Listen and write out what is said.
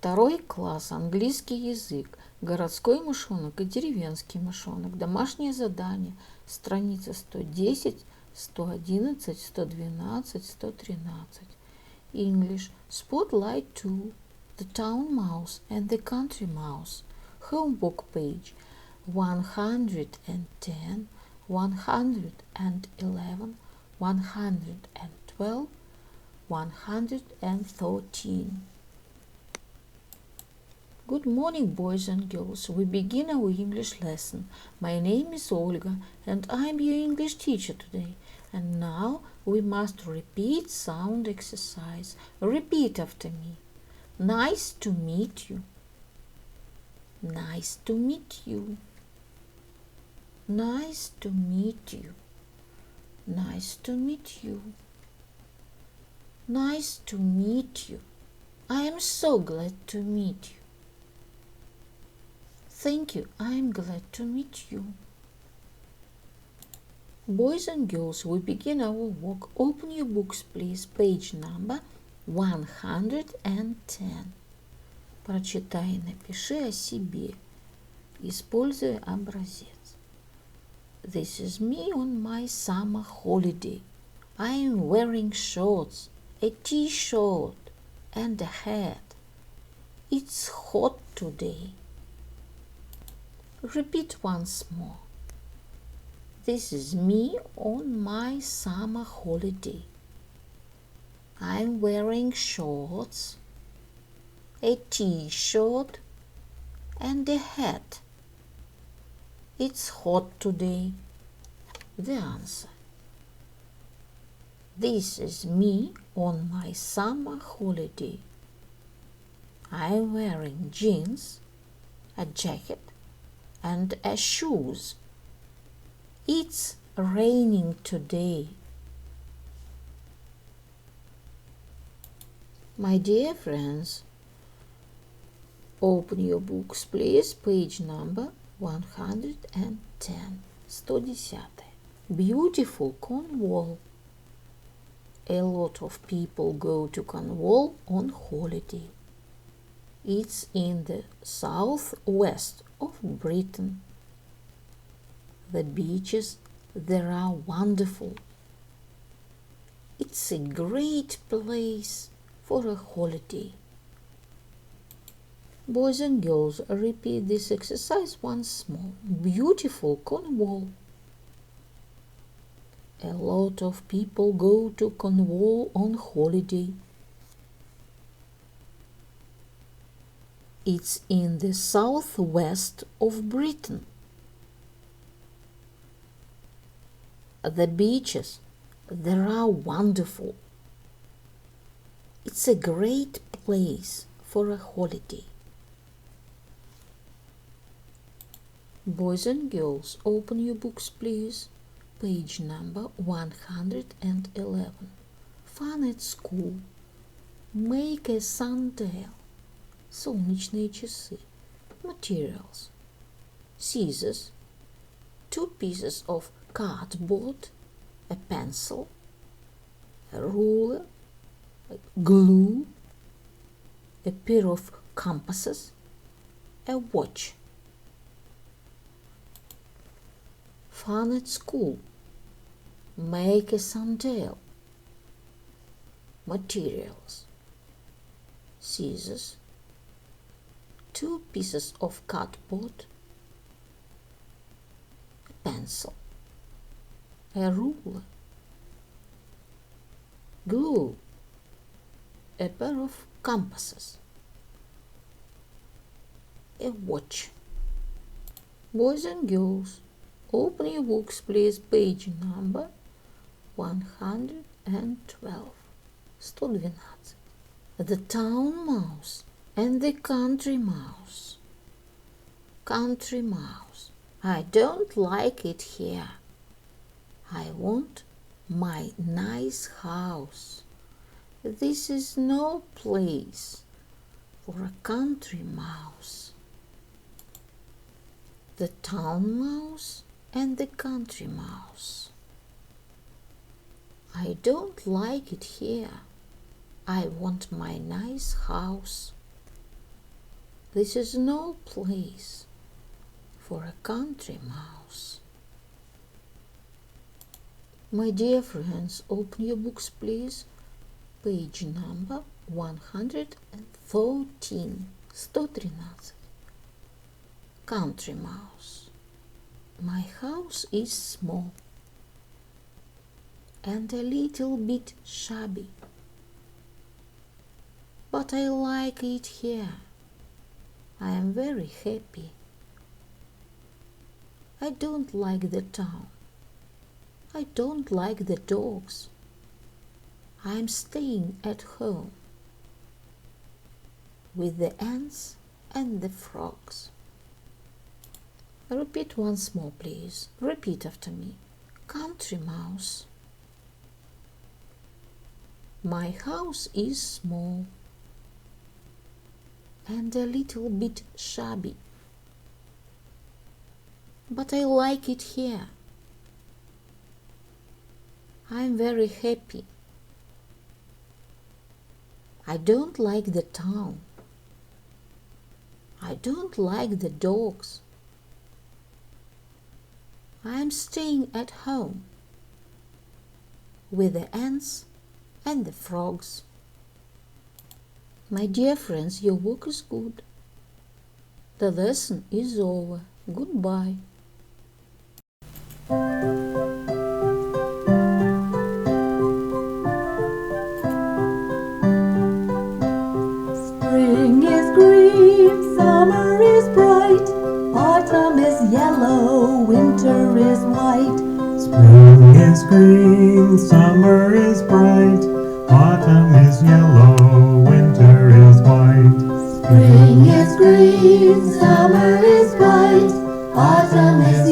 Второй класс, английский язык, городской мышонок и деревенский мышонок, домашнее задание, страница 110, 111, 112, 113. English, Spotlight 2, The Town Mouse and the Country Mouse, Homework page 110, 111, 112, 113. Good morning, boys and girls. We begin our English lesson. My name is Olga and I am your English teacher today. And now we must repeat sound exercise. Repeat after me. Nice to meet you. Nice to meet you. Nice to meet you. Nice to meet you. Nice to meet you. I am so glad to meet you. Thank you. I am glad to meet you. Boys and girls, we begin our work. Open your books, please. Page number 110. Прочитай и напиши о себе, используя образец. This is me on my summer holiday. I am wearing shorts, a t-shirt and a hat. It's hot today. Repeat once more. This is me on my summer holiday. I'm wearing shorts, a t-shirt and a hat. It's hot today. The answer. This is me on my summer holiday. I'm wearing jeans, a jacket and a shoes. It's raining today. My dear friends, open your books, please. Page number 110. 110. Beautiful Cornwall. A lot of people go to Cornwall on holiday. It's in the southwest of Britain. The beaches there are wonderful. It's a great place for a holiday. Boys and girls, repeat this exercise once more. Beautiful Cornwall. A lot of people go to Cornwall on holiday. It's in the southwest of Britain. The beaches there are wonderful. It's a great place for a holiday. Boys and girls, open your books, please. Page number 111. Fun at school. Make a sundial. Солнечные часы. Materials. Scissors. 2 pieces of cardboard. A pencil. A ruler. Glue. A pair of compasses. A watch. Fun at school. Make a sundial. Materials. Scissors. 2 pieces of cardboard. A pencil. A ruler. Glue. A pair of compasses. A watch. Boys and girls, open your books, please. Page number 112. 112. The town mouse and the country mouse. Country mouse. I don't like it here. I want my nice house. This is no place for a country mouse. The town mouse and the country mouse. I don't like it here. I want my nice house. This is no place for a country mouse. My dear friends, open your books, please. Page number 114. 113. Country mouse. My house is small and a little bit shabby, but I like it here. I am very happy. I don't like the town. I don't like the dogs. I am staying at home with the ants and the frogs. Repeat once more, please. Repeat after me. Country mouse. My house is small and a little bit shabby, but I like it here. I'm very happy. I don't like the town. I don't like the dogs. I'm staying at home with the ants and the frogs. My dear friends, your work is good. The lesson is over. Goodbye. Spring is green, summer is bright, autumn is yellow, winter is white. Spring is green, summer is bright, autumn is yellow, winter is white. Spring is green, summer is bright, autumn is